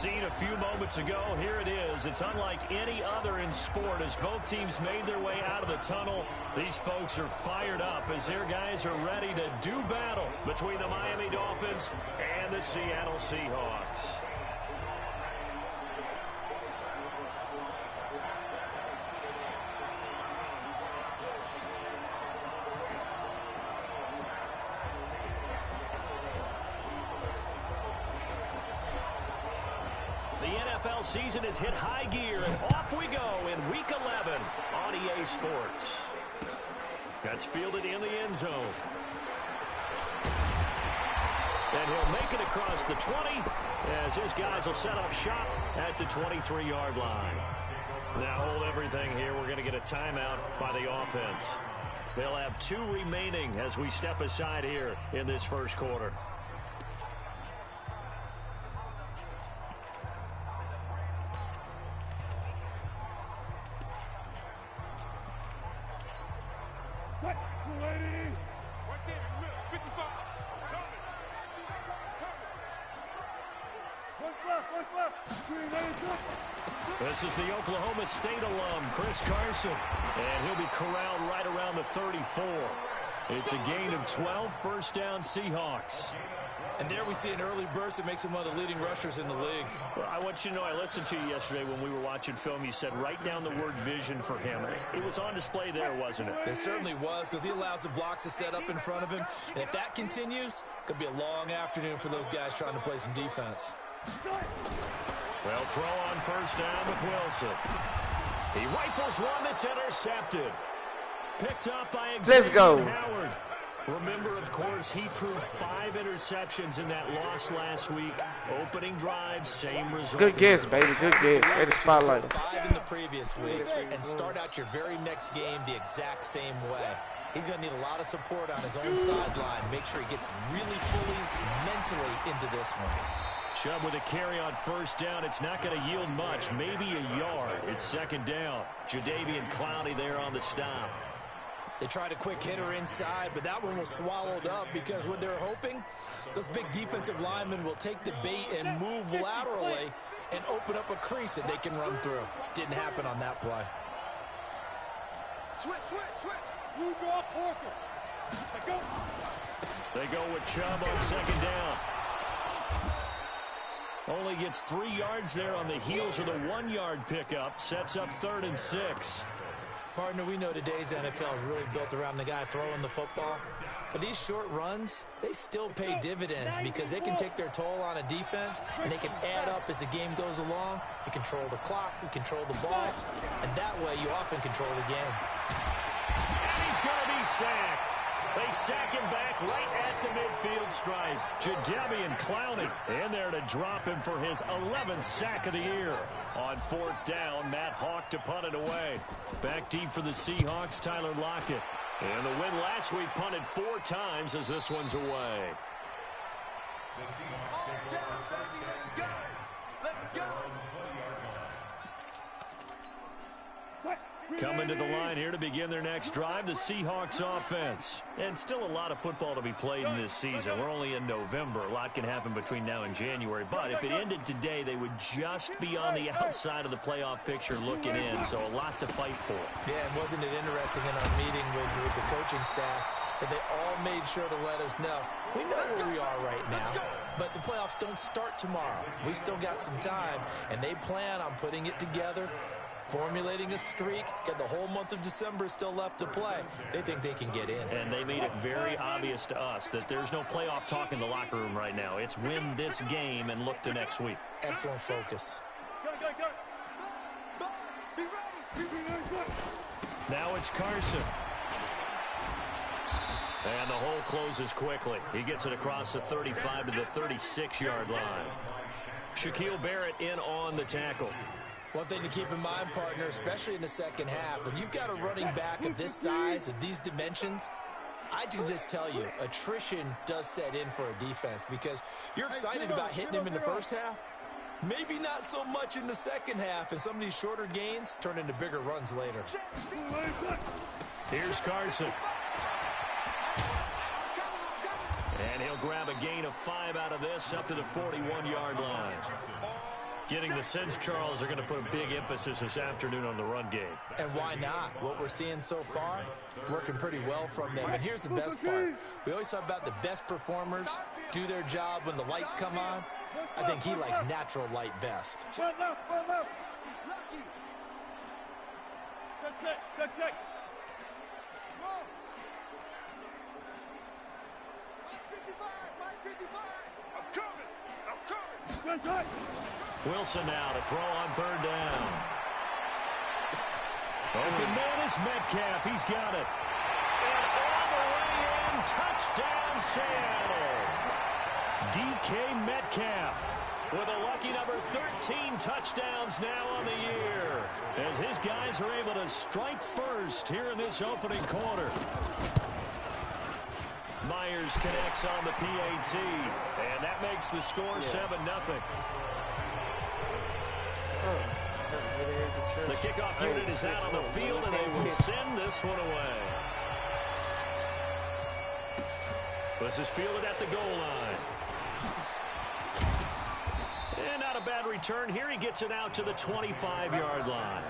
Seen a few moments ago, here it is. It's unlike any other in sport as both teams made their way out of the tunnel. These folks are fired up as their guys are ready to do battle between the Miami Dolphins and the Seattle Seahawks. NFL season has hit high gear, and off we go in Week 11 on EA Sports. That's fielded in the end zone. And he'll make it across the 20 as his guys will set up shop at the 23-yard line. Now hold everything here. We're going to get a timeout by the offense. They'll have 2 remaining as we step aside here in this first quarter. This is the Oklahoma State alum, Chris Carson, and he'll be corralled right around the 34. It's a gain of 12, first down Seahawks. And there we see an early burst that makes him one of the leading rushers in the league. Well, I want you to know, I listened to you yesterday when we were watching film. You said write down the word vision for him. It was on display there, wasn't it? It certainly was, because he allows the blocks to set up in front of him. And if that continues, it could be a long afternoon for those guys trying to play some defense. Well, throw on first down with Wilson. He rifles one that's intercepted. Picked up by Xavier Howard. Remember, of course, he threw 5 interceptions in that loss last week. Opening drive, same result. Good guess, baby. Good guess. Way to spotlight him. 5 in the previous week and start out your very next game the exact same way. He's going to need a lot of support on his own sideline. Make sure he gets really fully mentally into this one. Chubb with a carry on first down. It's not going to yield much, maybe a yard. It's second down. Jadeveon Clowney there on the stop. They tried a quick hitter inside, but that one was swallowed up because what they're hoping, those big defensive linemen will take the bait and move laterally and open up a crease that they can run through. Didn't happen on that play. Switch. You draw Porter. They go with Chubb on second down. Only gets 3 yards there on the heels of the 1-yard pickup. Sets up 3rd and 6. Partner, we know today's NFL is really built around the guy throwing the football. But these short runs, they still pay dividends because they can take their toll on a defense and they can add up as the game goes along. You control the clock, you control the ball, and that way you often control the game. And he's going to be sacked. They sack him back right at the midfield stripe. Jadeveon Clowney in there to drop him for his 11th sack of the year. On 4th down, Matt Hawk to punt it away. Back deep for the Seahawks, Tyler Lockett. And the win last week punted 4 times as this one's away. Coming to the line here to begin their next drive, the Seahawks offense. And still a lot of football to be played in this season. We're only in November. A lot can happen between now and January. But if it ended today, they would just be on the outside of the playoff picture looking in. So a lot to fight for. Yeah, and wasn't it interesting in our meeting with the coaching staff that they all made sure to let us know. We know where we are right now, but the playoffs don't start tomorrow. We still got some time, and they plan on putting it together, formulating a streak, got the whole month of December still left to play. They think they can get in. And they made it very obvious to us that there's no playoff talk in the locker room right now. It's win this game and look to next week. Excellent focus. Now it's Carson. And the hole closes quickly. He gets it across the 35 to the 36-yard line. Shaquille Barrett in on the tackle. One thing to keep in mind, partner, especially in the second half, when you've got a running back of this size, of these dimensions, I can just tell you, attrition does set in for a defense because you're excited about hitting him in the first half. Maybe not so much in the second half, and some of these shorter gains turn into bigger runs later. Here's Carson. And he'll grab a gain of 5 out of this up to the 41-yard line. Getting the sense, Charles, they're going to put a big emphasis this afternoon on the run game. And why not? What we're seeing so far, working pretty well from them. And here's the best part. We always talk about the best performers do their job when the lights come on. I think he likes natural light best. Check. I'm coming. Wilson now to throw on third down. Open man is Metcalf. He's got it. And all the way in, touchdown Seattle. DK Metcalf with a lucky number 13 touchdowns now on the year, as his guys are able to strike first here in this opening quarter. Myers connects on the PAT, and that makes the score 7-0. The kickoff unit is out on the field, and they will send this one away. This is fielded at the goal line. And not a bad return here. He gets it out to the 25-yard line.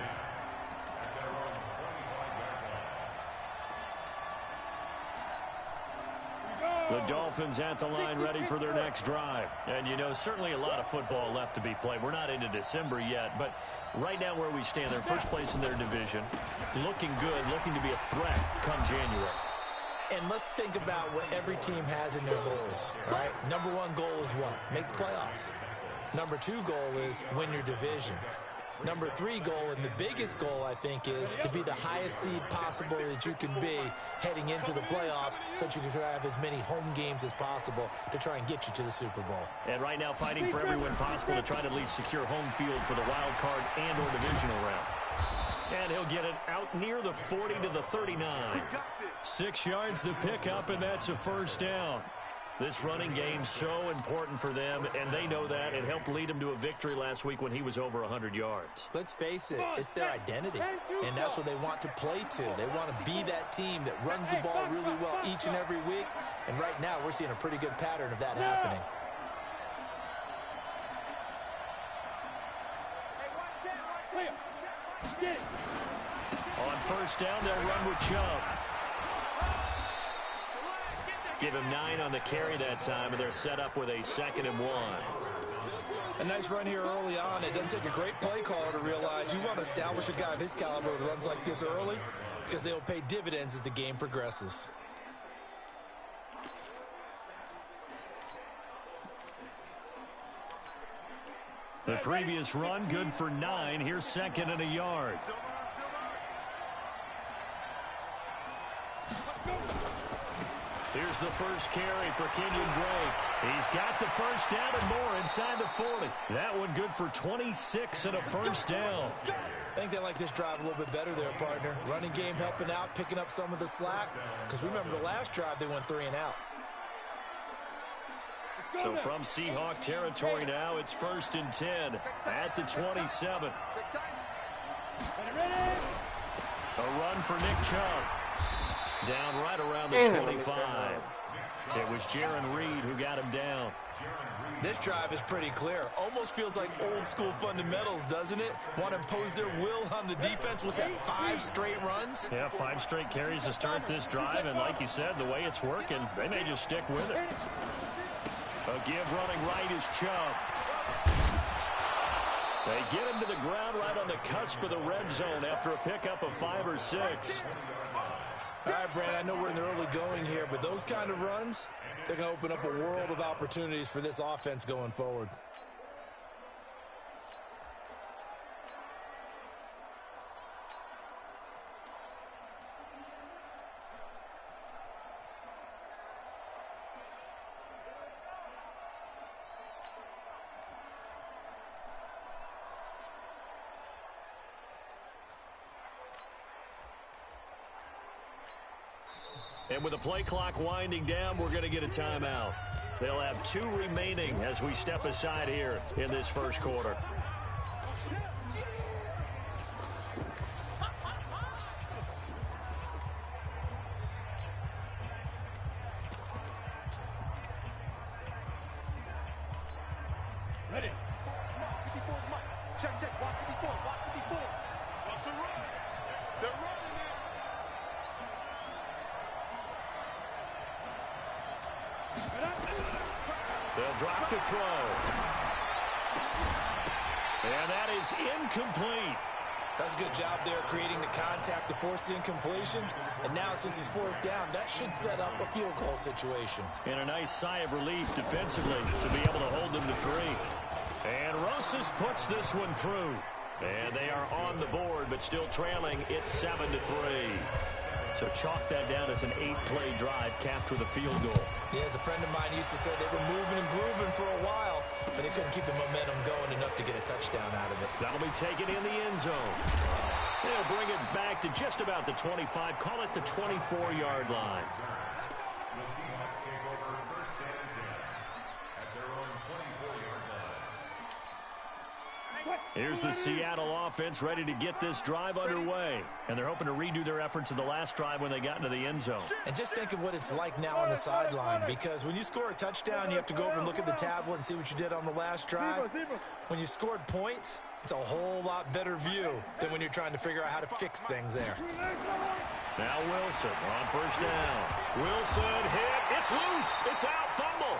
The Dolphins at the line ready for their next drive. And, you know, certainly a lot of football left to be played. We're not into December yet, but right now where we stand, they're first place in their division. Looking good, looking to be a threat come January. And let's think about what every team has in their goals, all right? Number one goal is what? Make the playoffs. Number two goal is win your division. Number three goal, and the biggest goal, I think, is to be the highest seed possible that you can be heading into the playoffs so that you can have as many home games as possible to try and get you to the Super Bowl. And right now fighting for every win possible to try to at least secure home field for the wild card and or divisional round. And he'll get it out near the 40 to the 39. 6 yards the pickup, and that's a first down. This running game's so important for them, and they know that. It helped lead them to a victory last week when he was over 100 yards. Let's face it, it's their identity, and that's what they want to play to. They want to be that team that runs the ball really well each and every week, and right now we're seeing a pretty good pattern of that happening. On first down, they'll run with Chubb. Give him 9 on the carry that time, and they're set up with a 2nd and 1. A nice run here early on. It doesn't take a great play caller to realize you want to establish a guy of his caliber that runs like this early, because they'll pay dividends as the game progresses. The previous run, good for 9. Here's 2nd and a yard. Here's the first carry for Kenyon Drake. He's got the first down and more inside the 40. That one good for 26 and a first down. I think they like this drive a little bit better there, partner. Running game helping out, picking up some of the slack. Because remember, the last drive they went 3 and out. So from Seahawk territory now, it's 1st and 10 at the 27. A run for Nick Chubb. Down right around the 25. It was Jaron Reed who got him down. This drive is pretty clear. Almost feels like old school fundamentals, doesn't it? Want to impose their will on the defense. Was that 5 straight runs? Yeah, 5 straight carries to start this drive. And like you said, the way it's working, they may just stick with it. A give running right is Chubb. They get him to the ground right on the cusp of the red zone after a pickup of 5 or 6. All right, Brand, I know we're in the early going here, but those kind of runs, they're going to open up a world of opportunities for this offense going forward. And with the play clock winding down, we're going to get a timeout. They'll have 2 remaining as we step aside here in this first quarter. Ready. Check, check. Watch 54. Watch 54. Watch the run. They're running it. They'll drop to throw. And that is incomplete. That's a good job there creating the contact to force the incompletion. And now, since it's fourth down, that should set up a field goal situation. And a nice sigh of relief defensively to be able to hold them to 3. And Rosas puts this one through. And they are on the board, but still trailing. It's 7-3. So chalk that down as an 8-play drive capped with a field goal. Yeah, as a friend of mine used to say, they were moving and grooving for a while, but they couldn't keep the momentum going enough to get a touchdown out of it. That'll be taken in the end zone. They'll bring it back to just about the 25. Call it the 24-yard line. The Seahawks take over first and 10 at their own 24-yard line. Here's the Seattle offense ready to get this drive underway. And they're hoping to redo their efforts in the last drive when they got into the end zone. And just think of what it's like now on the sideline, because when you score a touchdown, you have to go over and look at the tablet and see what you did on the last drive. When you scored points, it's a whole lot better view than when you're trying to figure out how to fix things there. Now Wilson on first down. Wilson hit. It's loose. It's out. Fumble.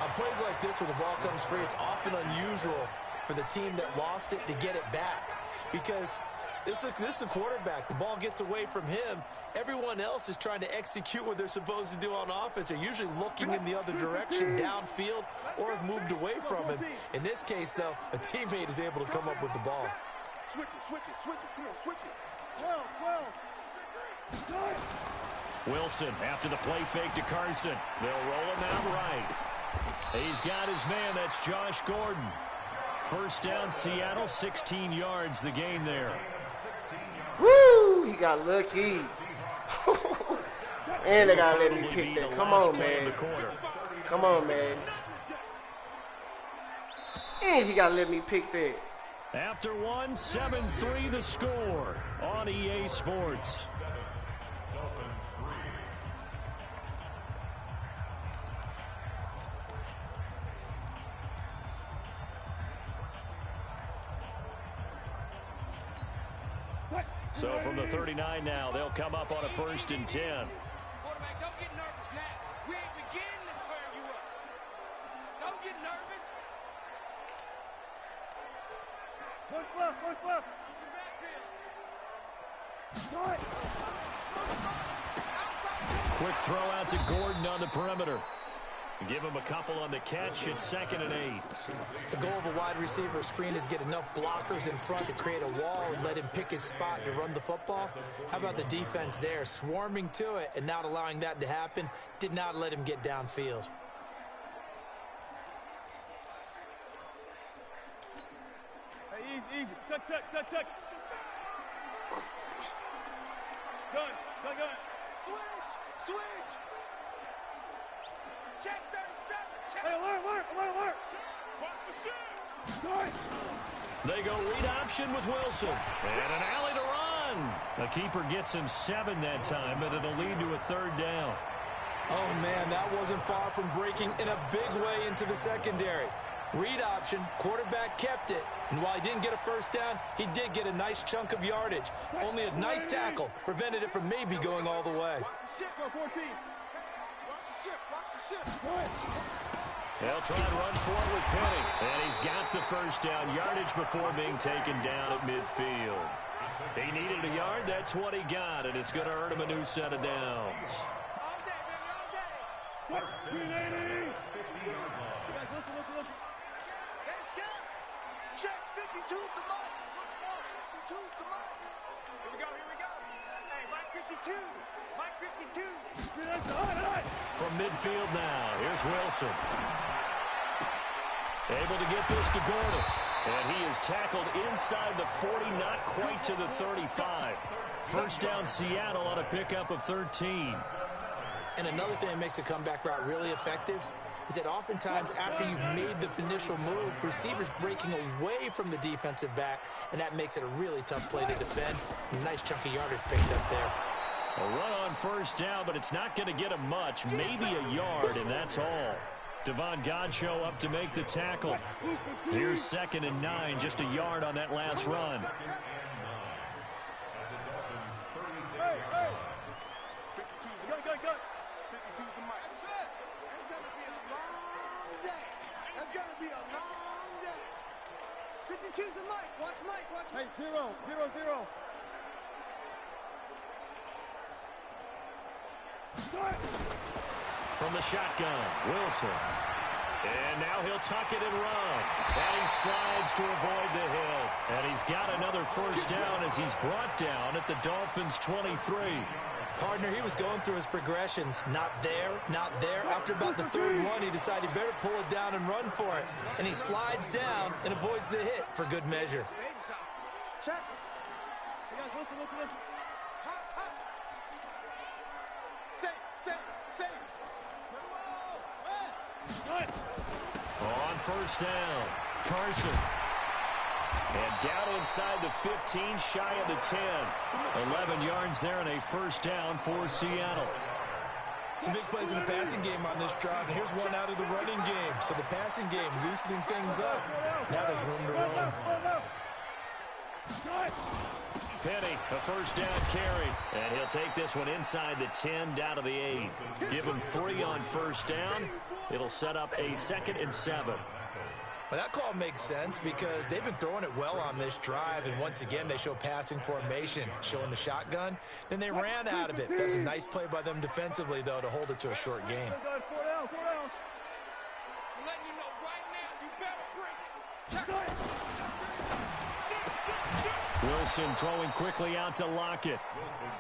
On plays like this where the ball comes free, it's often unusual for the team that lost it to get it back, because this is the quarterback. The ball gets away from him. Everyone else is trying to execute what they're supposed to do on offense. They're usually looking in the other direction, downfield, or have moved away from him. In this case, though, a teammate is able to come up with the ball. Switch it, switch it, switch it. Come on, switch it. 12. Wilson after the play fake to Carson. They'll roll him out right. He's got his man. That's Josh Gordon. First down, Seattle, 16 yards the gain there. Woo! He got lucky. And they gotta let me pick that. Come on, man. Come on, man. And he gotta let me pick that. After one, 7-3 the score on EA Sports. So from the 39 now, they'll come up on a 1st and 10. Quarterback, don't get nervous now. We ain't beginning to tear you up. Don't get nervous. Push left, push left. Quick throw out to Gordon on the perimeter. Give him a couple on the catch. It's 2nd and 8. The goal of a wide receiver screen is get enough blockers in front to create a wall and let him pick his spot to run the football. How about the defense there, swarming to it and not allowing that to happen? Did not let him get downfield. Hey, easy, easy. Tuck, tuck, tuck, tuck. Gun, gun, gun. Switch, switch. Check 37. Check. Hey, alert, alert, alert, alert. Watch the shit. Good. They go read option with Wilson. And an alley to run. The keeper gets him 7 that time, but it'll lead to a 3rd down. Oh, man, that wasn't far from breaking in a big way into the secondary. Read option, quarterback kept it. And while he didn't get a first down, he did get a nice chunk of yardage. Only a nice tackle prevented it from maybe going all the way. Watch the shit, bro, 14. Watch the shit, watch the shit. Good. They'll try and run for it with Penny. And he's got the first down yardage before being taken down at midfield. He needed a yard. That's what he got. And it's going to earn him a new set of downs. All day, baby, all day. 380. Look, look. Let's go. Check 52's the mark. Let's go. 52's the mark. Here we go, here we go. Hey, Mike 52. Mike 52. From midfield now, here's Wilson. Able to get this to Gordon. And he is tackled inside the 40, not quite to the 35. First down, Seattle on a pickup of 13. And another thing that makes the comeback route really effective is that oftentimes after you've made the initial move, receivers breaking away from the defensive back, and that makes it a really tough play to defend. A nice chunk of yardage picked up there. A run on first down, but it's not going to get him much, maybe a yard, and that's all. Devon Godchaux up to make the tackle. Here's 2nd and 9, just a yard on that last run. Hey, 0, 0, 0. From the shotgun, Wilson. And now he'll tuck it and run. And he slides to avoid the hit. And he's got another first down as he's brought down at the Dolphins' 23. Partner, he was going through his progressions. Not there, not there. After about the 3rd one, he decided he better pull it down and run for it. And he slides down and avoids the hit for good measure. Check. You guys, listen. On first down, Carson. And down inside the 15, shy of the 10. 11 yards there and a first down for Seattle. Some big plays in the passing game on this drive, and here's one out of the running game. So the passing game loosening things up. Now there's room to run. Penny, a first down carry. And he'll take this one inside the 10, down to the 8. Give him 3 on first down. It'll set up a 2nd and 7. Well, that call makes sense because they've been throwing it well on this drive, and once again they show passing formation, showing the shotgun. Then they ran out of it. That's a nice play by them defensively, though, to hold it to a short game. 4 down. I'm letting you know right now, you better bring it. Wilson throwing quickly out to Lockett.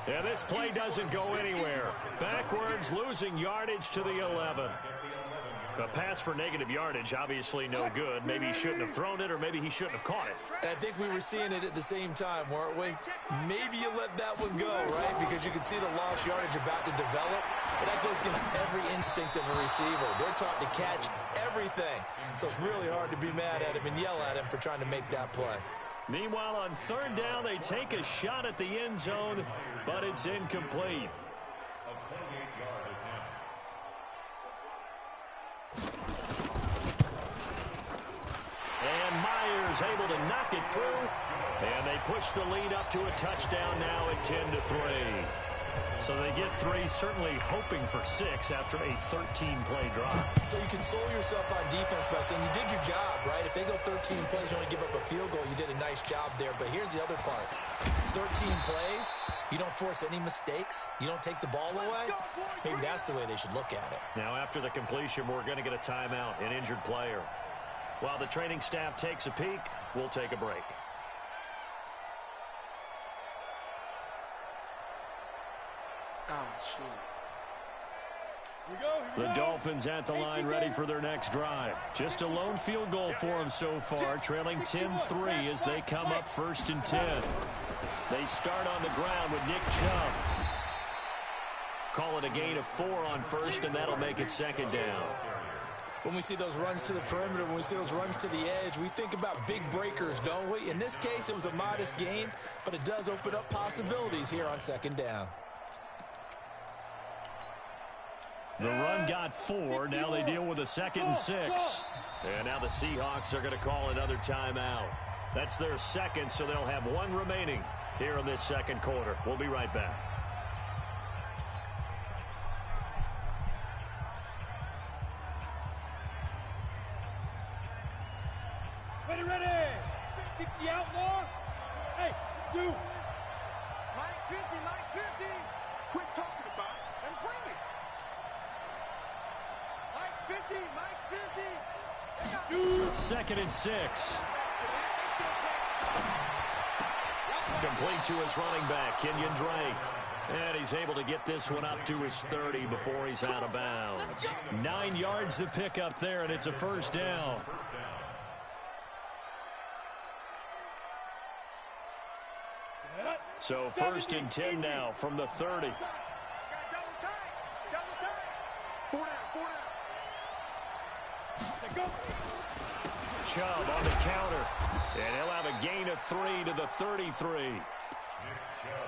And this play doesn't go anywhere. Backwards, losing yardage to the 11. A pass for negative yardage, obviously no good. Maybe he shouldn't have thrown it, or maybe he shouldn't have caught it. I think we were seeing it at the same time, weren't we? Maybe you let that one go, right? Because you can see the lost yardage about to develop. But that goes against every instinct of a receiver. They're taught to catch everything. So it's really hard to be mad at him and yell at him for trying to make that play. Meanwhile, on 3rd down, they take a shot at the end zone, but it's incomplete. And Myers able to knock it through. And they push the lead up to a touchdown now at 10-3. So they get 3, certainly hoping for 6 after a 13-play drive. So you console yourself on defense by saying you did your job, right? If they go 13 plays, you only give up a field goal, you did a nice job there. But here's the other part. 13 plays, you don't force any mistakes, you don't take the ball away. Maybe that's the way they should look at it. Now after the completion, we're going to get a timeout, an injured player. While the training staff takes a peek, we'll take a break. Oh, shoot. The Dolphins at the line ready for their next drive. Just a lone field goal for them so far, trailing 10-3 as they come up 1st and 10. They start on the ground with Nick Chubb. Call it a gain of 4 on 1st, and that'll make it 2nd down. When we see those runs to the perimeter, when we see those runs to the edge, we think about big breakers, don't we? In this case, it was a modest gain, but it does open up possibilities here on 2nd down. The run got 4. Now they deal with a 2nd and 6. And now the Seahawks are going to call another timeout. That's their 2nd, so they'll have 1 remaining here in this 2nd quarter. We'll be right back. Ready. 60 outlaw. Hey, 2. Mike 50. Quit talking about it and bring it. Mike's 50. 2nd and 6. Complete to his running back, Kenyon Drake. And he's able to get this one up to his 30 before he's out of bounds. 9 yards to pick up there, and it's a 1st down. So 1st and 10 now from the 30. Chubb on the counter. And he'll have a gain of 3 to the 33.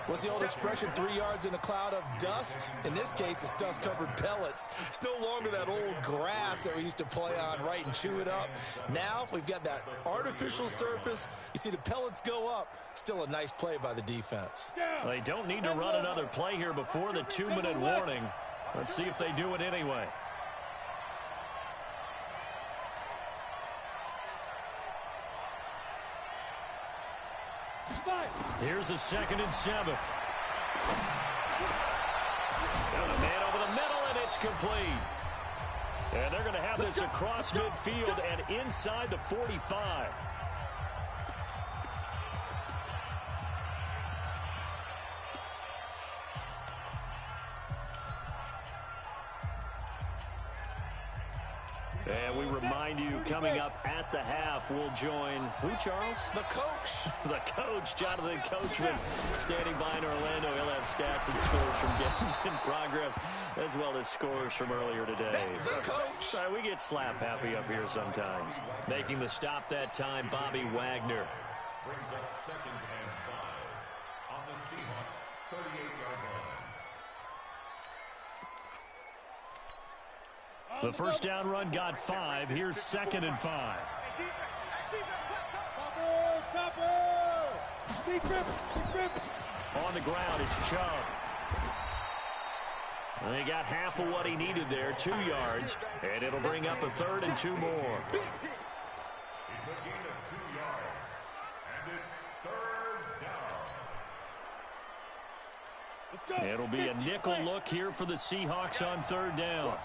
What's the old expression, 3 yards in a cloud of dust? In this case, it's dust-covered pellets. It's no longer that old grass that we used to play on, right, and chew it up. Now we've got that artificial surface. You see the pellets go up. Still a nice play by the defense. They don't need to run another play here before the 2-minute warning. Let's see if they do it anyway. Here's a 2nd and 7. Got a man over the middle, and it's complete. And they're going to have this across midfield and inside the 45. And we remind you, coming up at the half, we'll join who, Charles? The coach. The coach, Jonathan Coachman, standing by in Orlando. He'll have stats and scores from games in progress, as well as scores from earlier today. The coach. Sorry, we get slap happy up here sometimes. Making the stop that time, Bobby Wagner. Brings up 2nd and 5 on the Seahawks 38-yard line. The first down run got 5. Here's 2nd and 5. On the ground, it's Chubb. And they got half of what he needed there, 2 yards. And it'll bring up a 3rd and 2 more. It's a gain of 2 yards. And it's 3rd down. It'll be a nickel look here for the Seahawks on 3rd down.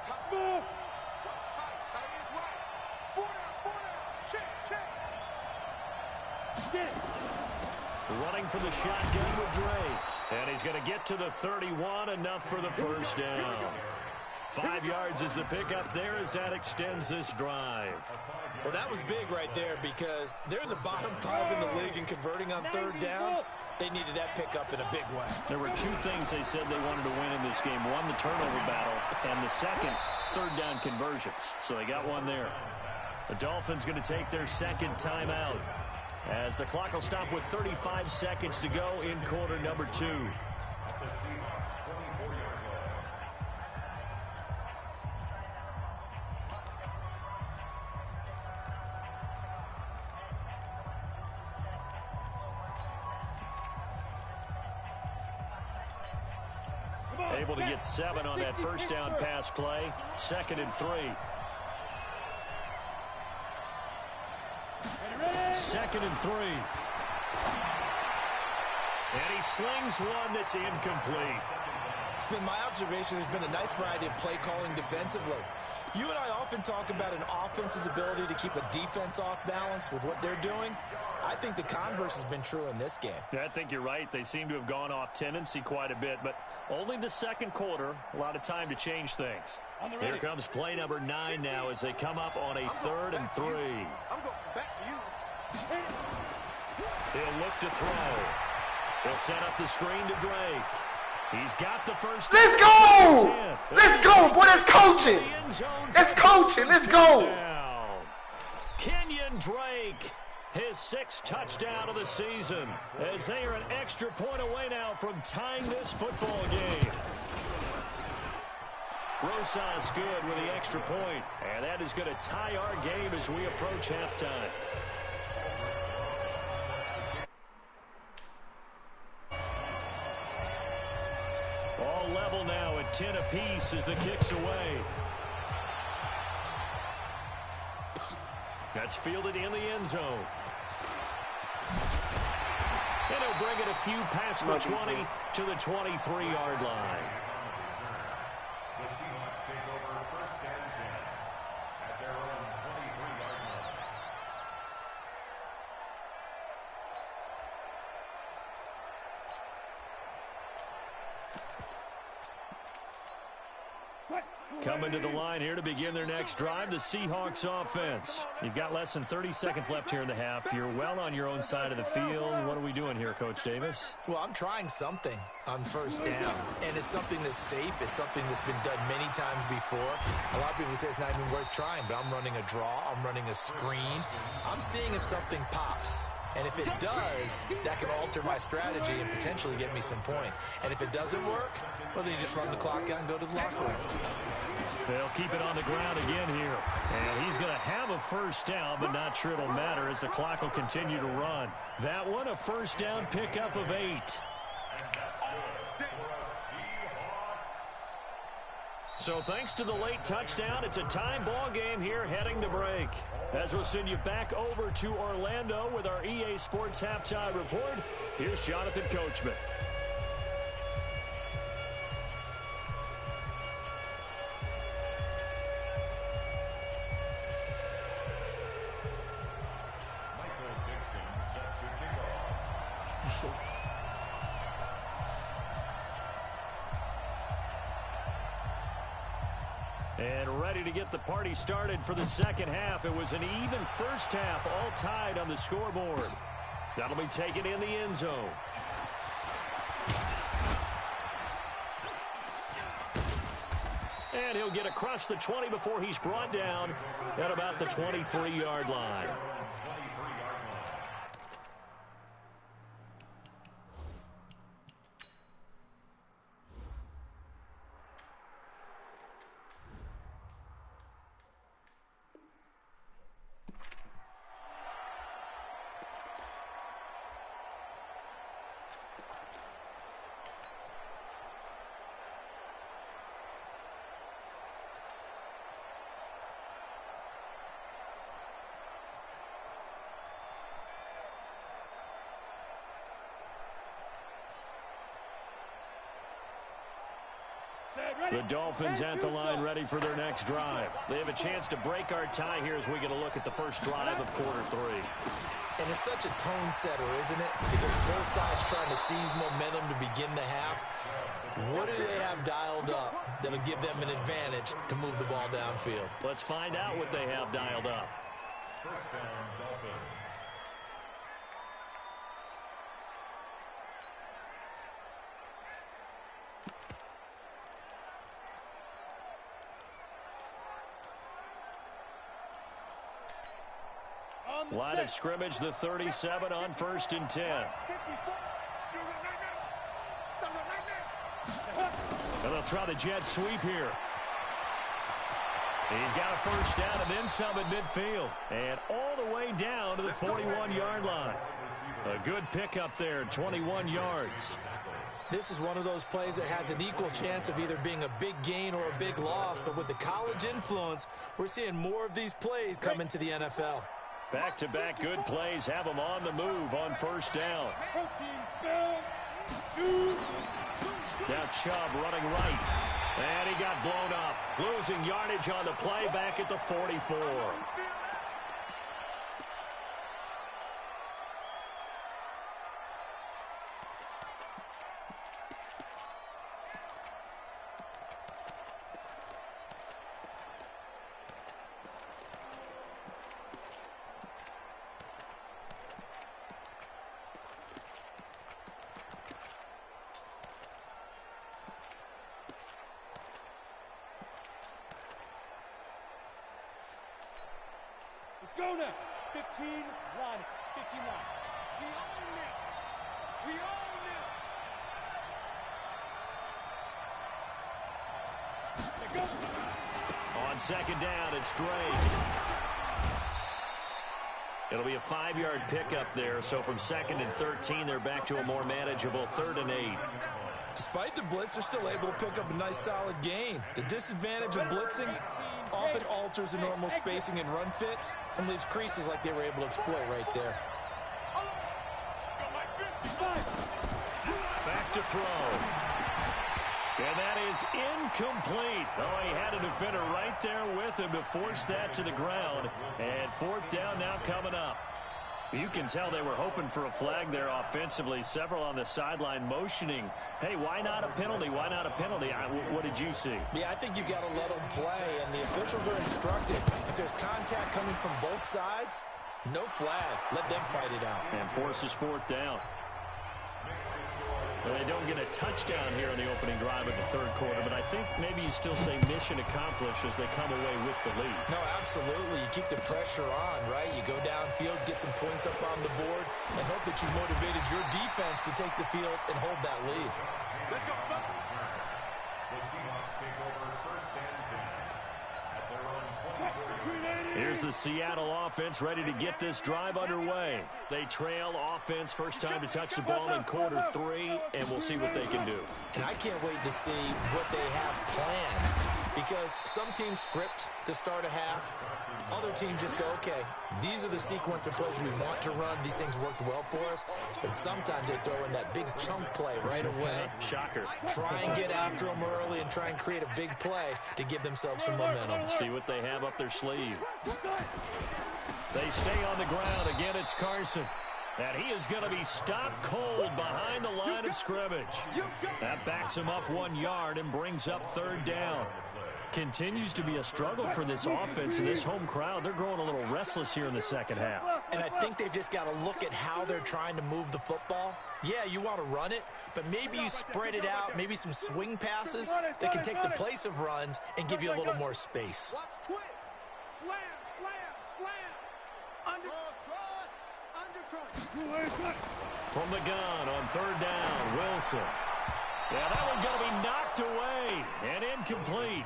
Running from the shotgun with Drake. And he's going to get to the 31, enough for the first down. 5 yards is the pickup there as that extends this drive. Well, that was big right there because they're in the bottom 5 in the league and converting on 3rd down. They needed that pickup in a big way. There were 2 things they said they wanted to win in this game. One, the turnover battle, and the second, 3rd down conversions. So they got one there. The Dolphins going to take their 2nd timeout as the clock will stop with 35 seconds to go in quarter number 2. At the Seahawks 24-yard line. Able to get 7 on that first down pass play. 2nd and 3. 2nd and 3. And he slings one that's incomplete. It's been my observation there's been a nice variety of play calling defensively. You and I often talk about an offense's ability to keep a defense off balance with what they're doing. I think the converse has been true in this game. I think you're right. They seem to have gone off tendency quite a bit, but only the 2nd quarter, a lot of time to change things. Here comes play number 9 now as they come up on a 3rd and 3. I'm going back to you. He'll look to throw. He'll set up the screen to Drake. He's got the first. Let's go! Let's go, boy. That's coaching. That's coaching. Let's go. Kenyon Drake, his 6th touchdown of the season, as they are an extra point away now from tying this football game. Rosas good with the extra point, and that is going to tie our game as we approach halftime. All level now at 10 apiece as the kick's away. That's fielded in the end zone. And he'll bring it a few past the 20 to the 23-yard line. The Seahawks take over 1st and 10 at their own 23-yard line. Coming to the line here to begin their next drive, the Seahawks offense. You've got less than 30 seconds left here in the half. You're well on your own side of the field. What are we doing here, Coach Davis? Well, I'm trying something on 1st down, and it's something that's safe. It's something that's been done many times before. A lot of people say it's not even worth trying, but I'm running a draw. I'm running a screen. I'm seeing if something pops. And if it does, that can alter my strategy and potentially get me some points. And if it doesn't work, well, then you just run the clock out and go to the locker room. They'll keep it on the ground again here. And he's going to have a first down, but not sure it'll matter as the clock will continue to run. That one, a first down pickup of 8. So thanks to the late touchdown, it's a time ball game here heading to break. As we'll send you back over to Orlando with our EA Sports Halftime Report, here's Jonathan Coachman. And ready to get the party started for the second half. It was an even first half, all tied on the scoreboard. That'll be taken in the end zone. And he'll get across the 20 before he's brought down at about the 23-yard line. The Dolphins at the line ready for their next drive. They have a chance to break our tie here as we get a look at the first drive of quarter 3. And it's such a tone setter, isn't it? Because both sides trying to seize momentum to begin the half. What do they have dialed up that'll give them an advantage to move the ball downfield? Let's find out what they have dialed up. First down, Dolphins. Line of scrimmage, the 37 on 1st and 10. And they'll try the jet sweep here. He's got a first down and then some at midfield. And all the way down to the 41-yard line. A good pickup there, 21 yards. This is one of those plays that has an equal chance of either being a big gain or a big loss. But with the college influence, we're seeing more of these plays come into the NFL. Back-to-back good plays have them on the move on first down. Now Chubb running right. And he got blown up. Losing yardage on the play back at the 44. Go now. 15 line. 15 line. We own it. We own it. Go. On second down, it's Drake. It'll be a 5-yard pickup there. So from 2nd and 13, they're back to a more manageable 3rd and 8. Despite the blitz, they're still able to pick up a nice solid gain. The disadvantage of blitzing often alters the normal spacing and run fits and leaves creases like they were able to exploit right there. Back to throw. And that is incomplete. Oh, he had a defender right there with him to force that to the ground. And 4th down now coming up. You can tell they were hoping for a flag there offensively. Several on the sideline motioning. Hey, why not a penalty? Why not a penalty? What did you see? Yeah, I think you've got to let them play, and the officials are instructed. If there's contact coming from both sides, no flag. Let them fight it out. And forces 4th down. Well, they don't get a touchdown here in the opening drive of the third quarter, but I think maybe you still say mission accomplished as they come away with the lead. No, absolutely. You keep the pressure on, right? You go downfield, get some points up on the board, and hope that you motivated your defense to take the field and hold that lead. Let's go, fellas. The Seahawks take over first and 10 at their own 23. Here's the Seattle offense ready to get this drive underway. They trail offense first time to touch the ball in quarter 3, and we'll see what they can do. And I can't wait to see what they have planned, because some teams script to start a half. Other teams just go, okay, these are the sequence of plays we want to run. These things worked well for us. And sometimes they throw in that big chunk play right away. Shocker. Try and get after them early and try and create a big play to give themselves some momentum. See what they have up their sleeve. They stay on the ground. Again, it's Carson. And he is going to be stopped cold behind the line of scrimmage. That backs him up 1 yard and brings up third down. Continues to be a struggle for this offense and this home crowd. They're growing a little restless here in the second half. And I think they've just got to look at how they're trying to move the football. Yeah, you want to run it, but maybe you spread it out, maybe some swing passes that can take the place of runs and give you a little more space. Watch twist. Slam, slam, slam. Under From the gun on third down, Wilson. Yeah, that one's going to be knocked away and incomplete.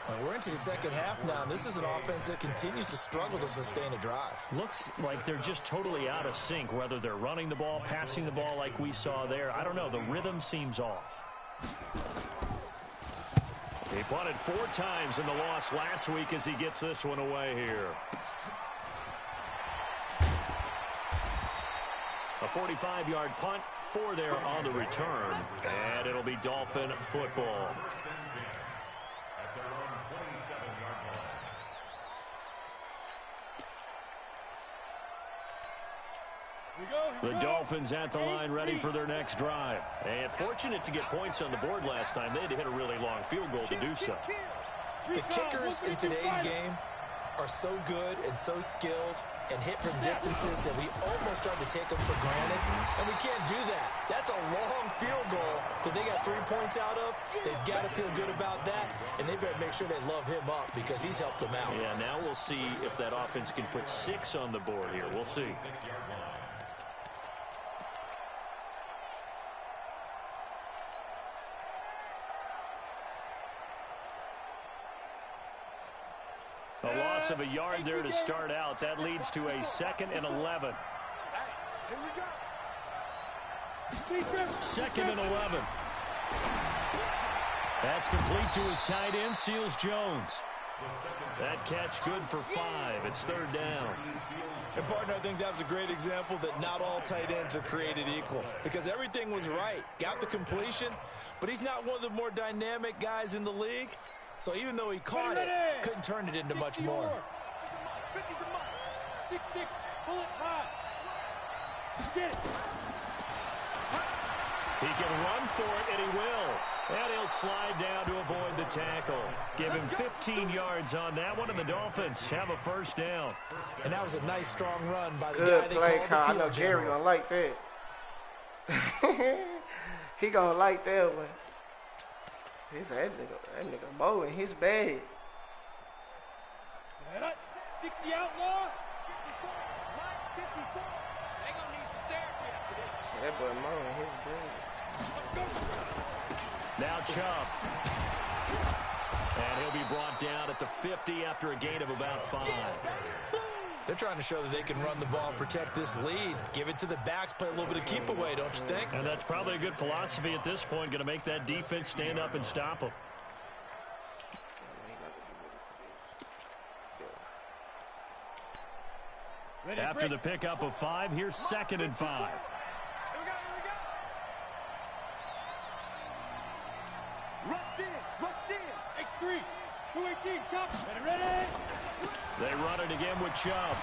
Well, we're into the second half now, and this is an offense that continues to struggle to sustain a drive. Looks like they're just totally out of sync, whether they're running the ball, passing the ball like we saw there. I don't know. The rhythm seems off. He punted 4 times in the loss last week as he gets this one away here. A 45-yard punt, 4 there on the return, and it'll be Dolphin football. At their own 27-yard line. The Dolphins at the line ready for their next drive. And fortunate to get points on the board last time. They had to hit a really long field goal to do so. The kickers in today's game are so good and so skilled and hit from distances that we almost start to take them for granted, and we can't do that. That's a long field goal that they got 3 points out of. They've got to feel good about that, and they better make sure they love him up because he's helped them out. Yeah, now we'll see if that offense can put 6 on the board here. We'll see. A loss of a yard there to start out. That leads to a 2nd and 11. Here we go. 2nd and 11. That's complete to his tight end, Seals Jones. That catch good for 5. It's third down. And, partner, I think that was a great example that not all tight ends are created equal, because everything was right. Got the completion, but he's not one of the more dynamic guys in the league. So even though he caught it, couldn't turn it into much more. 50 to Mike. 6-6, pull it high. Get it. He can run for it, and he will. And he'll slide down to avoid the tackle. Give him 15 yards on that one, and the Dolphins have a first down. And that was a nice, strong run by the Good guy they play, called Kyle. I the know field Jerry general. gonna like that. He gonna like that one. That nigga Mo in his bag. 60 outlaw. 54. Mike, 54. They gonna need some therapy after this. So that boy Mo in his bag. Now Chubb. And he'll be brought down at the 50 after a gain of about 5. They're trying to show that they can run the ball and protect this lead. Give it to the backs, play a little bit of keep away, don't you think? And that's probably a good philosophy at this point, going to make that defense stand up and stop them. After the pickup of 5, here's 2nd and 5. Here we go. Rush in. X3. 218, chop. Ready. They run it again with Chubb.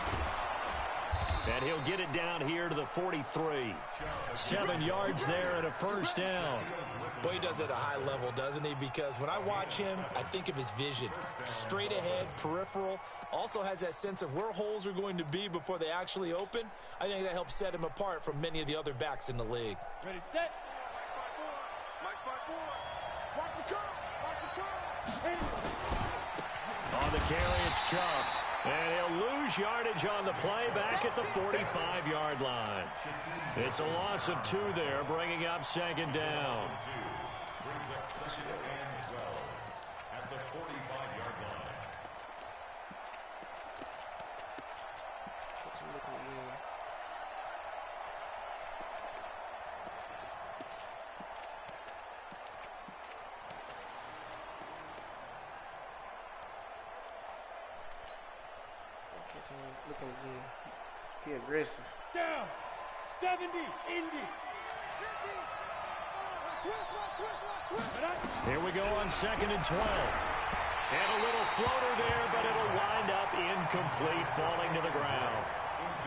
And he'll get it down here to the 43. 7 yards there and a first down. Boy, he does it at a high level, doesn't he? Because when I watch him, I think of his vision. Straight ahead, peripheral. Also has that sense of where holes are going to be before they actually open. I think that helps set him apart from many of the other backs in the league. Ready, set. Watch the curl. Watch the curl. On the carry, it's Chubb. And he'll lose yardage on the play back at the 45-yard line. It's a loss of 2 there, bringing up second down. Brings up second and 12 at the 45-yard line. Looking again. He aggressive. Down. 70. Indy. 50. Here we go on second and 12. And a little floater there, but it'll wind up incomplete, falling to the ground.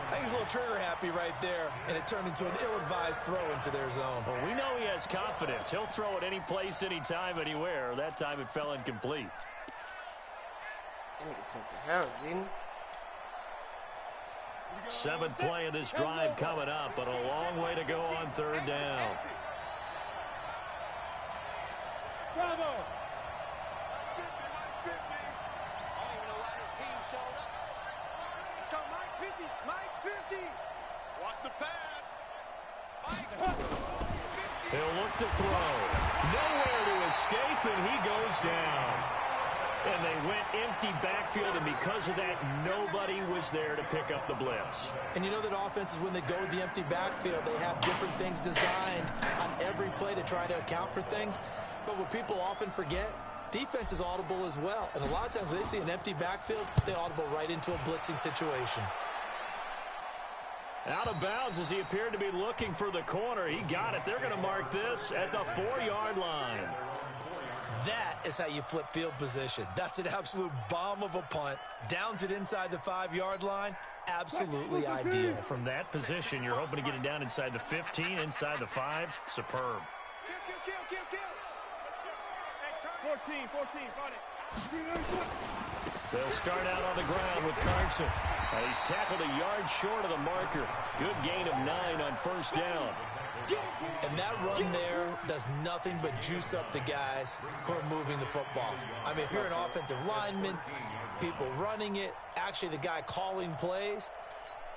I think he's a little trigger happy right there, and it turned into an ill-advised throw into their zone. Well, we know he has confidence. He'll throw it any place, anytime, anywhere. That time it fell incomplete. That nigga something else, didn't he? 7th play of this drive coming up, but a long way to go on third down. Bravo. Let's go, Mike 50. Mike 50. Watch the pass. Mike. He'll look to throw. Nowhere to escape, and he goes down. And they went empty backfield, and because of that, nobody was there to pick up the blitz. And you know that offenses, when they go to the empty backfield, they have different things designed on every play to try to account for things. But what people often forget, defense is audible as well. And a lot of times when they see an empty backfield, they audible right into a blitzing situation. Out of bounds as he appeared to be looking for the corner. He got it. They're going to mark this at the 4-yard line. That is how you flip field position. That's an absolute bomb of a punt. Downs it inside the 5-yard line. Absolutely ideal. From that position, you're hoping to get it down inside the 15, inside the 5. Superb. Kill. 14, got it. They'll start out on the ground with Carson. He's tackled a yard short of the marker. Good gain of 9 on first down. And that run there does nothing but juice up the guys who are moving the football. I mean, if you're an offensive lineman, people running it, actually the guy calling plays,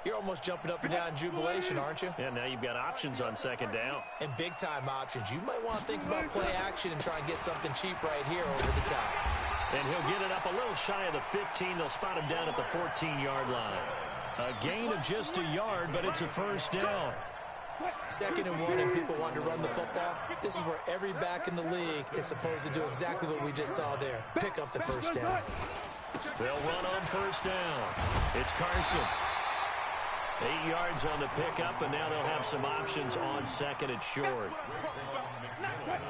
you're almost jumping up and down in jubilation, aren't you? Yeah, now you've got options on second down. And big-time options. You might want to think about play action and try and get something cheap right here over the top. And he'll get it up a little shy of the 15. They'll spot him down at the 14-yard line. A gain of just a yard, but it's a first down. 2nd and 1, and people want to run the football. This is where every back in the league is supposed to do exactly what we just saw there. Pick up the first down. They'll run on first down. It's Carson. 8 yards on the pickup, and now they'll have some options on second and short.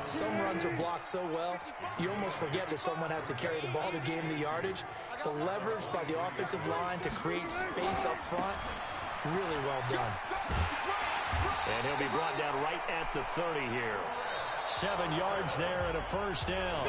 Some runs are blocked so well, you almost forget that someone has to carry the ball to gain the yardage. The leverage by the offensive line to create space up front, really well done. And he'll be brought down right at the 30 here. 7 yards there and a first down.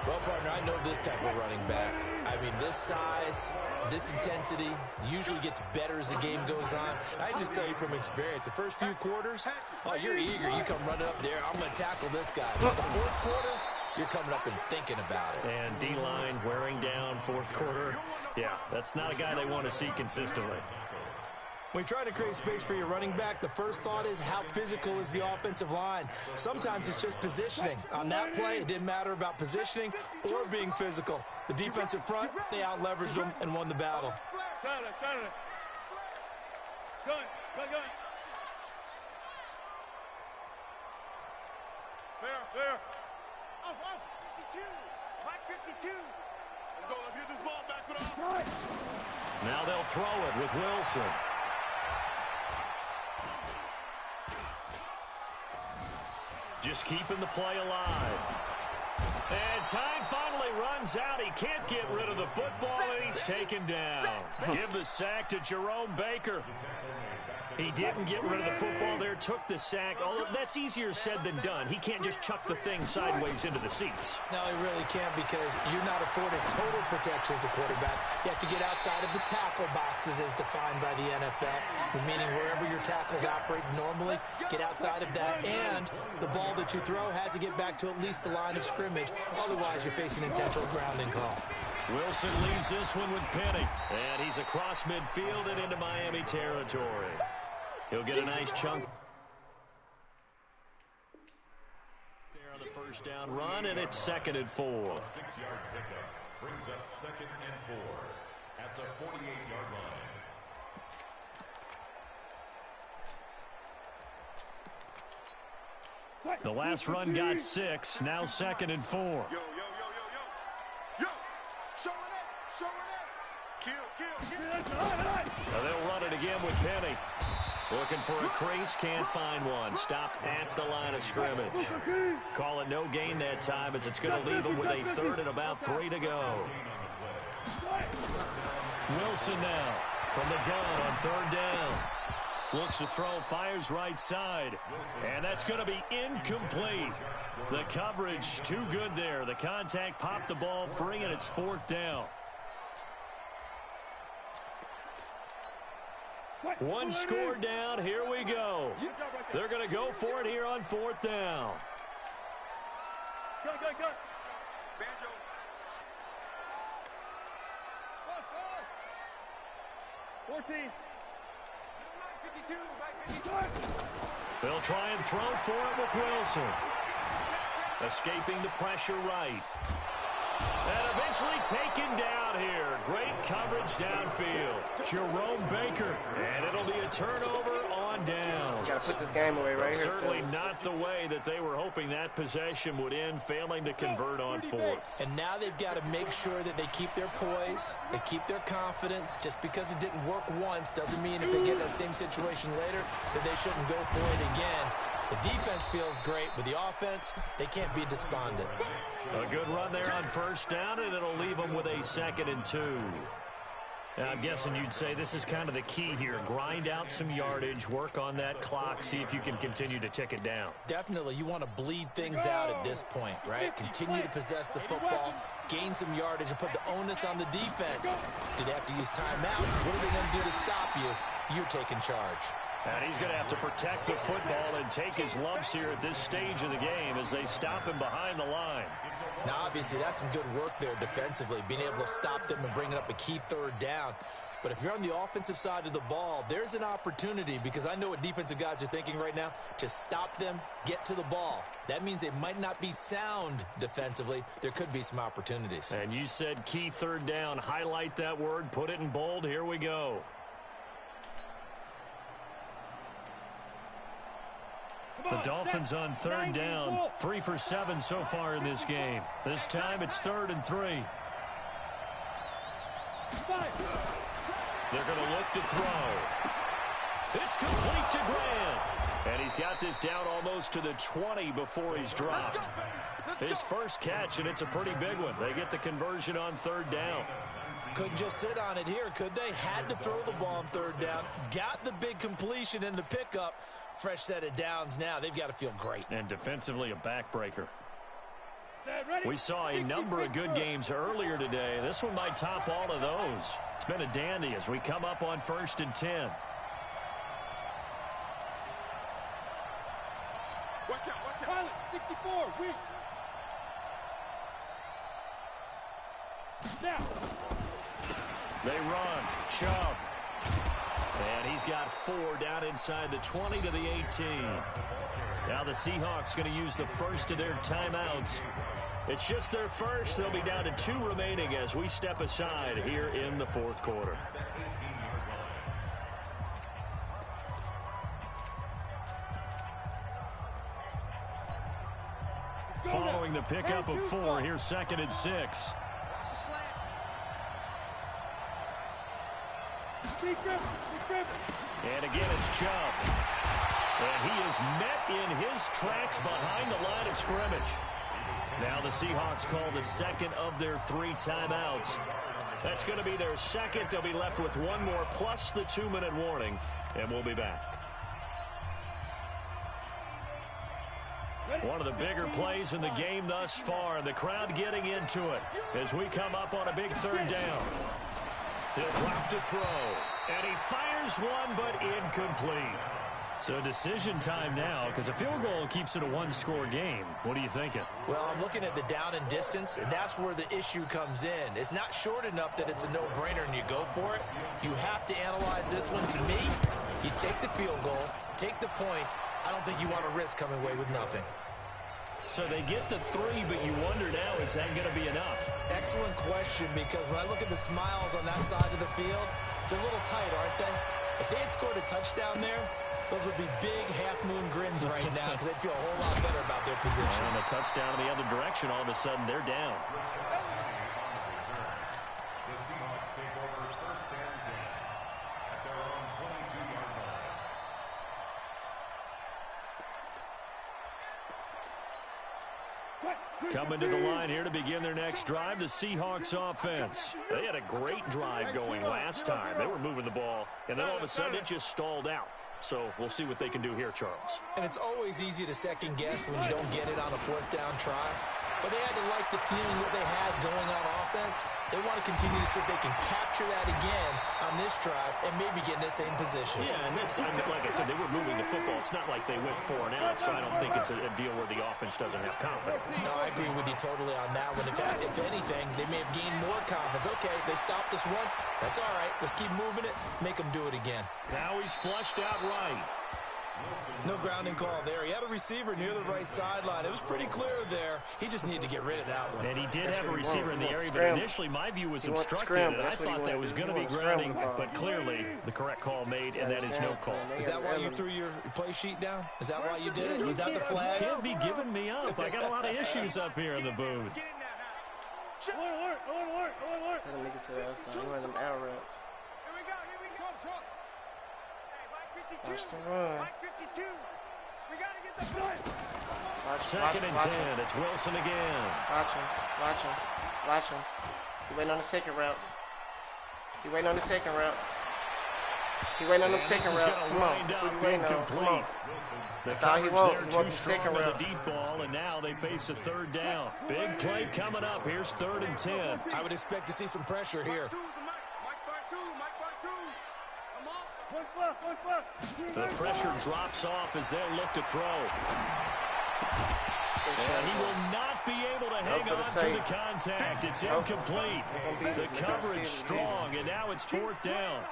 Well, partner, I know this type of running back. I mean, this size, this intensity usually gets better as the game goes on. I just tell you from experience, the first few quarters, oh, you're eager. You come running up there. I'm going to tackle this guy. But the 4th quarter, you're coming up and thinking about it. And D-line wearing down 4th quarter. Yeah, that's not a guy they want to see consistently. When you're trying to create space for your running back, the first thought is how physical is the offensive line. Sometimes it's just positioning. On that play, it didn't matter about positioning or being physical. The defensive front, they out-leveraged them and won the battle. Gun. There. Off. 52. Mike 52. Let's get this ball back for the Now they'll throw it with Wilson. Just keeping the play alive. And time finally runs out. He can't get rid of the football, and he's taken down. Give the sack to Jerome Baker. He didn't get rid of the football there, took the sack. Although that's easier said than done. He can't just chuck the thing sideways into the seats. No, he really can't because you're not afforded total protection as a quarterback. You have to get outside of the tackle boxes as defined by the NFL, meaning wherever your tackles operate normally, get outside of that, and the ball that you throw has to get back to at least the line of scrimmage. Otherwise, you're facing intentional grounding call. Wilson leaves this one with Penny, and he's across midfield and into Miami territory. He'll get a nice chunk there on the first down run, and it's 2nd and 4. 6-yard pickup brings up 2nd and 4 at the 48-yard line. The last run got 6, now 2nd and 4. Yo, yo, yo, yo, yo. Yo, showing up. Kill. Now they'll run it again with Penny. Looking for a crease, can't find one. Stopped at the line of scrimmage. Call it no gain that time as it's going to leave them with a 3rd and about 3 to go. Wilson now from the gun on 3rd down. Looks to throw, fires right side. And that's going to be incomplete. The coverage too good there. The contact popped the ball free, and it's 4th down. One score down. Here we go. They're going to go for it here on 4th down. Go. Banjo. 14. 52. They'll try and throw for it with Wilson. Escaping the pressure right. And eventually taken down here. Great coverage downfield. Jerome Baker. And it'll be a turnover on down. You got to put this game away right here. Certainly not the way that they were hoping that possession would end, failing to convert on 4th. And now they've got to make sure that they keep their poise, they keep their confidence. Just because it didn't work once doesn't mean if they get that same situation later that they shouldn't go for it again. The defense feels great, but the offense, they can't be despondent. A good run there on 1st down, and it'll leave them with a 2nd and 2. Now, I'm guessing you'd say this is kind of the key here. Grind out some yardage, work on that clock, see if you can continue to tick it down. Definitely, you want to bleed things out at this point, right? Continue to possess the football, gain some yardage, and put the onus on the defense. Do they have to use timeouts? What are they going to do to stop you? You're taking charge. And he's going to have to protect the football and take his lumps here at this stage of the game as they stop him behind the line. Now, obviously, that's some good work there defensively, being able to stop them and bring it up a key 3rd down. But if you're on the offensive side of the ball, there's an opportunity, because I know what defensive guys are thinking right now, to stop them, get to the ball. That means they might not be sound defensively. There could be some opportunities. And you said key 3rd down. Highlight that word, put it in bold. Here we go. The Dolphins on 3rd down, 3 for 7 so far in this game. This time it's 3rd and 3. They're going to look to throw. It's complete to Grant. And he's got this down almost to the 20 before he's dropped. His first catch, and it's a pretty big one. They get the conversion on 3rd down. Couldn't just sit on it here, could they? Had to throw the ball on 3rd down. Got the big completion in the pickup. Fresh set of downs now. They've got to feel great. And defensively, a backbreaker. We saw a number of good games earlier today. This one might top all of those. It's been a dandy as we come up on 1st and 10. Watch out. Pilot, 64, weak. Now. They run. Chubb. And he's got 4 down inside the 20 to the 18. Now the Seahawks going to use the first of their timeouts. It's just their first. They'll be down to 2 remaining as we step aside here in the 4th quarter. Following the pickup of 4, here's 2nd and 6. And again, it's Chubb. And he is met in his tracks behind the line of scrimmage. Now the Seahawks call the second of their 3 timeouts. That's going to be their second. They'll be left with one more plus the 2-minute warning, and we'll be back. One of the bigger plays in the game thus far, and the crowd getting into it as we come up on a big third down. He'll drop to throw, and he fires one, but incomplete. So decision time now, because a field goal keeps it a one-score game. What are you thinking? Well, I'm looking at the down and distance, and that's where the issue comes in. It's not short enough that it's a no-brainer and you go for it. You have to analyze this one. To me, you take the field goal, take the points. I don't think you want to risk coming away with nothing. So they get the 3, but you wonder now, is that going to be enough? Excellent question, because when I look at the smiles on that side of the field, they're a little tight, aren't they? If they had scored a touchdown there, those would be big half-moon grins right now because they'd feel a whole lot better about their position. And a touchdown in the other direction, all of a sudden they're down. The Seahawks take over first and 10 at their own 22-yard line. Coming to the line here to begin their next drive, the Seahawks offense. They had a great drive going last time. They were moving the ball, and then all of a sudden it just stalled out. So we'll see what they can do here, Charles. And it's always easy to second-guess when you don't get it on a fourth-down try. But they had to like the feeling that they had going on offense. They want to continue to see if they can capture that again on this drive and maybe get in the same position. Yeah, and that's, like I said, they were moving the football. It's not like they went 4 and out, so I don't think it's a deal where the offense doesn't have confidence. No, I agree with you totally on that one. If anything, they may have gained more confidence. Okay, they stopped us once. That's all right. Let's keep moving it. Make them do it again. Now he's flushed out right. No grounding call there. He had a receiver near the right sideline. It was pretty clear there. He just needed to get rid of that one. And he did have a receiver in the area, but initially my view was obstructed, and I thought that was going to be grounding, but clearly the correct call made, and that is no call. Is that why you threw your play sheet down? Is that why you did it? Was that the flag? You can't be giving me up. I got a lot of issues up here in the booth. Alert! Let him make it to the outside. He one of them arrow routes. Here we go. Watch the run. Mike 52. We got to get the point. Second and 10. It's Wilson again. Watch him. He waiting on the second routes. He waiting on them second routes. Come on. That's what he waiting on. Come on. That's all he wants. He wants the second routes. The deep ball, and now they face a third down. Big play coming up. Here's 3rd and 10. I would expect to see some pressure here. The pressure drops off as they'll look to throw. And he will not be able to hang on to the contact. It's incomplete. The coverage strong, and now it's 4th down.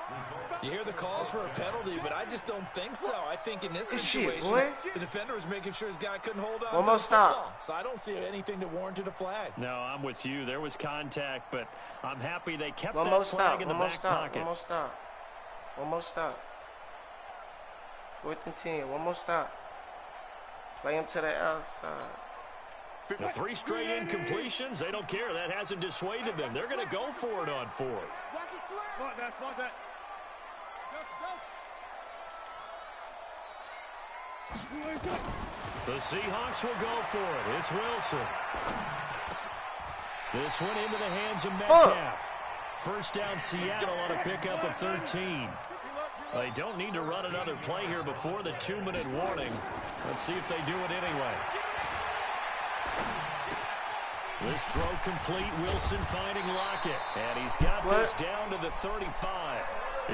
You hear the calls for a penalty, but I just don't think so. I think in this situation, the defender was making sure his guy couldn't hold on to the football. So I don't see anything that warranted a flag. No, I'm with you. There was contact, but I'm happy they kept that flag in the back pocket. One more stop. 4th and 10. One more stop. Play him to the outside. The 3 straight incompletions, they don't care. That hasn't dissuaded them. They're going to go for it on 4th. Block that. The Seahawks will go for it. It's Wilson. This one into the hands of Metcalf. First down, Seattle on a pickup of 13. They don't need to run another play here before the 2-minute warning. Let's see if they do it anyway. This throw complete. Wilson finding Lockett. And he's got this down to the 35.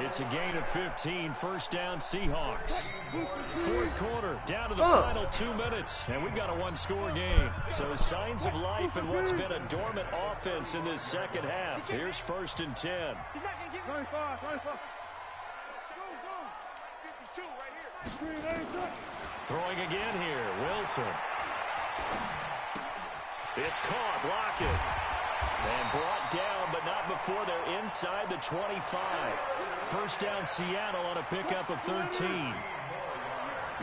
It's a gain of 15. First down, Seahawks. 4th quarter, down to the final 2 minutes. And we've got a 1-score game. So signs of life in what's been a dormant offense in this second half. Here's 1st and 10. He's not going to get 25. Go. 52 right here. Throwing again here, Wilson. It's caught, Lockett. And brought down, but not before they're inside the 25. First down, Seattle on a pickup of 13.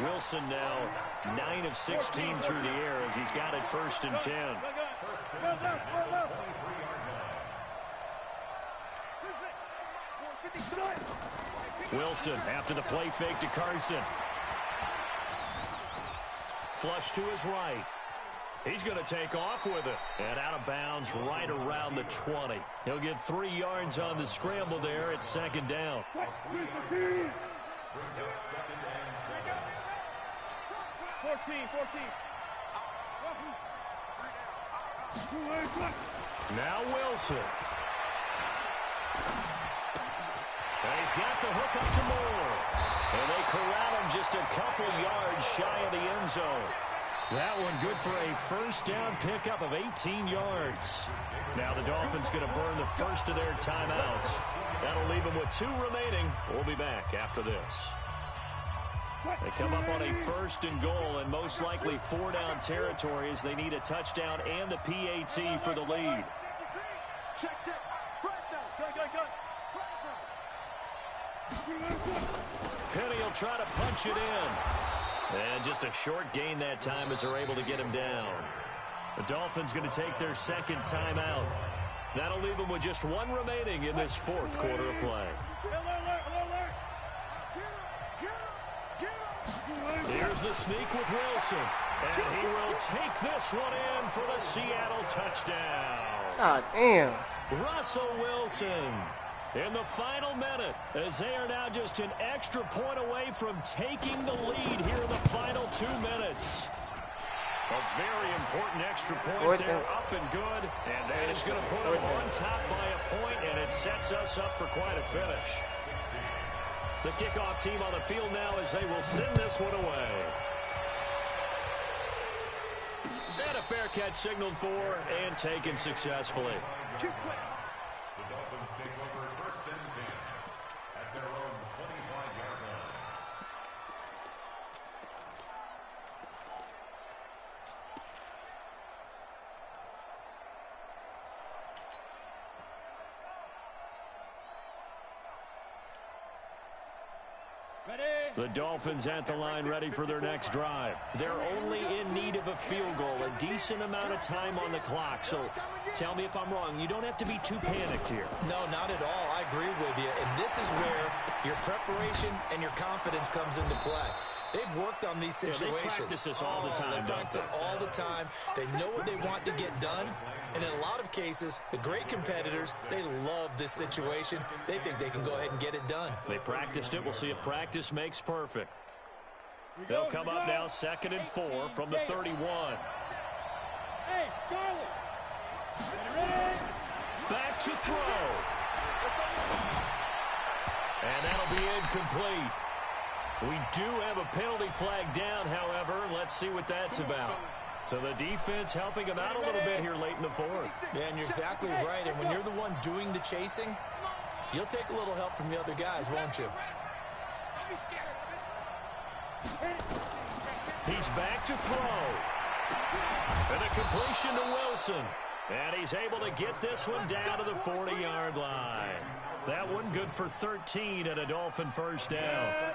Wilson now 9 of 16 through the air as he's got it 1st and 10. Wilson after the play fake to Carson. Flush to his right. He's going to take off with it. And out of bounds right around the 20. He'll get 3 yards on the scramble there at second down. 14. Now Wilson. And he's got the hook up to Moore. And they corral him just a couple yards shy of the end zone. That one good for a first down pickup of 18 yards. Now the Dolphins going to burn the first of their timeouts. That'll leave them with 2 remaining. We'll be back after this. They come up on a first and goal and most likely 4-down territory as they need a touchdown and the PAT for the lead. Check. Penny will try to punch it in. And just a short gain that time as they're able to get him down. The Dolphins going to take their second timeout. That'll leave them with just 1 remaining in this 4th quarter of play. Here's the sneak with Wilson. And he will take this one in for the Seattle touchdown. God damn. Russell Wilson in the final minute as they are now just an extra point away from taking the lead here in the final 2 minutes. A very important extra point there, up and good. And that is going to put them on top by a point, and it sets us up for quite a finish. The kickoff team on the field now as they will send this one away. And a fair catch signaled for and taken successfully. The Dolphins take over first and 10 at their own 25-yard line. The Dolphins at the line ready for their next drive. They're only in need of a field goal, a decent amount of time on the clock. So tell me if I'm wrong. You don't have to be too panicked here. No, not at all. I agree with you. And this is where your preparation and your confidence comes into play. They've worked on these situations. They practice this all the time, They've practiced it all the time. They know what they want to get done. And in a lot of cases, the great competitors, they love this situation. They think they can go ahead and get it done. They practiced it. We'll see if practice makes perfect. They'll come up now 2nd and 4 from the 31. Hey, Charlie. Back to throw. And that'll be incomplete. We do have a penalty flag down, however. Let's see what that's about. So the defense helping him out a little bit here late in the 4th. Yeah, and you're exactly right. And when you're the one doing the chasing, you'll take a little help from the other guys, won't you? He's back to throw. And a completion to Wilson. And he's able to get this one down to the 40-yard line. That one good for 13 and a Dolphin first down.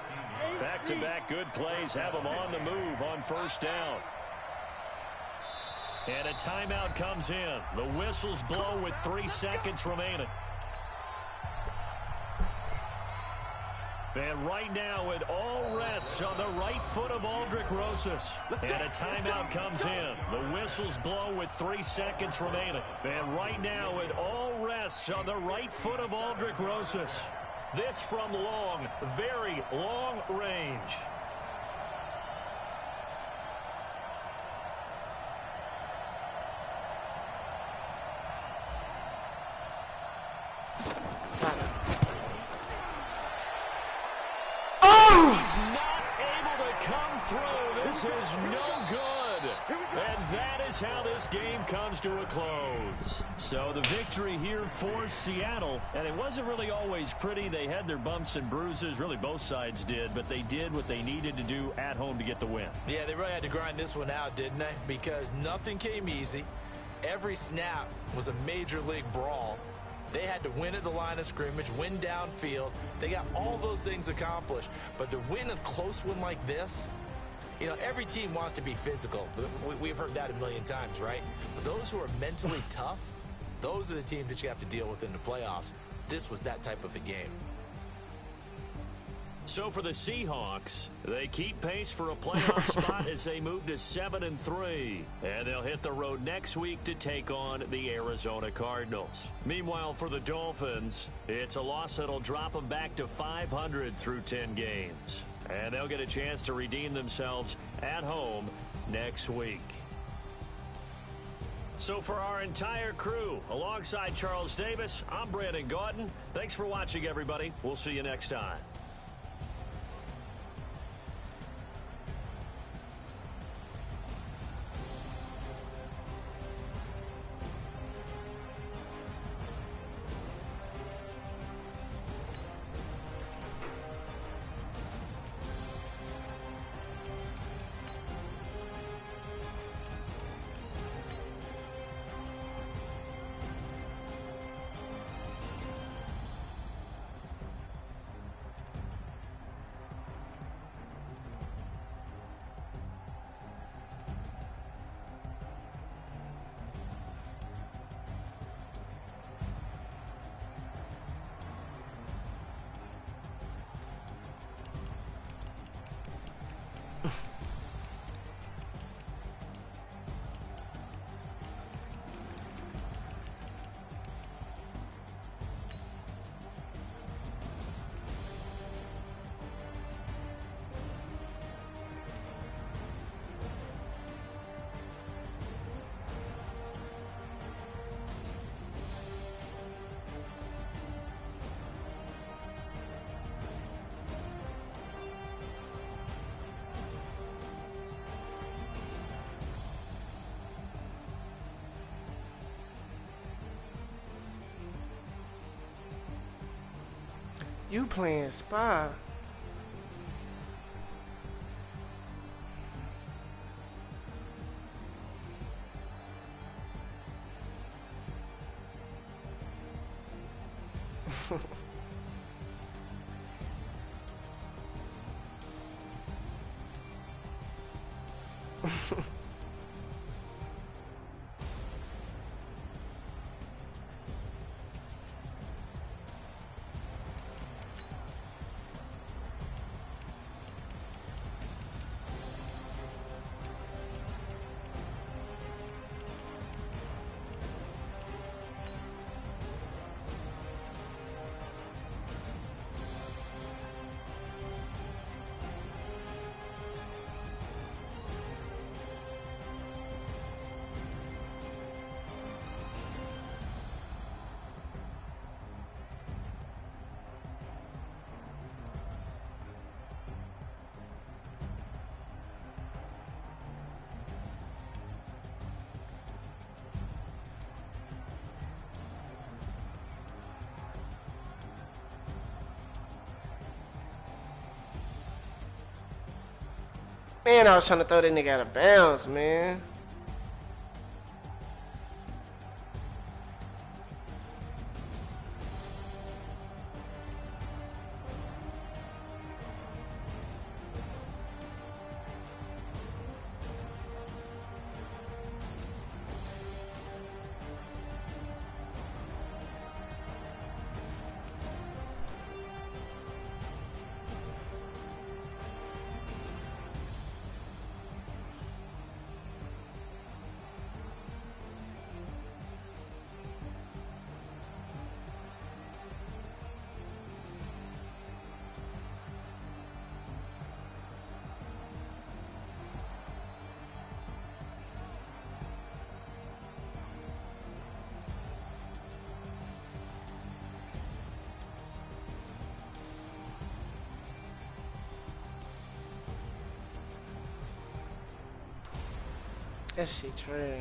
Back-to-back good plays have them on the move on first down. And a timeout comes in. The whistles blow with 3 seconds remaining. And right now it all rests on the right foot of Aldrick Rosas. And a timeout comes in. The whistles blow with 3 seconds remaining. And right now it all rests on the right foot of Aldrick Rosas. This from long, very long range. He's not able to come through. This is no good. And that is how this game comes to a close. So the victory here for Seattle. And it wasn't really always pretty. They had their bumps and bruises. Really, both sides did. But they did what they needed to do at home to get the win. Yeah, they really had to grind this one out, didn't they? Because nothing came easy. Every snap was a major league brawl. They had to win at the line of scrimmage, win downfield. They got all those things accomplished. But to win a close one like this, you know, every team wants to be physical. We've heard that a million times, right? But those who are mentally tough, those are the teams that you have to deal with in the playoffs. This was that type of a game. So for the Seahawks, they keep pace for a playoff spot as they move to 7-3. And they'll hit the road next week to take on the Arizona Cardinals. Meanwhile, for the Dolphins, it's a loss that'll drop them back to 500 through 10 games. And they'll get a chance to redeem themselves at home next week. So for our entire crew, alongside Charles Davis, I'm Brandon Gaudin. Thanks for watching, everybody. We'll see you next time. You playing spy. Man, I was trying to throw that nigga out of bounds, man. That shit trash.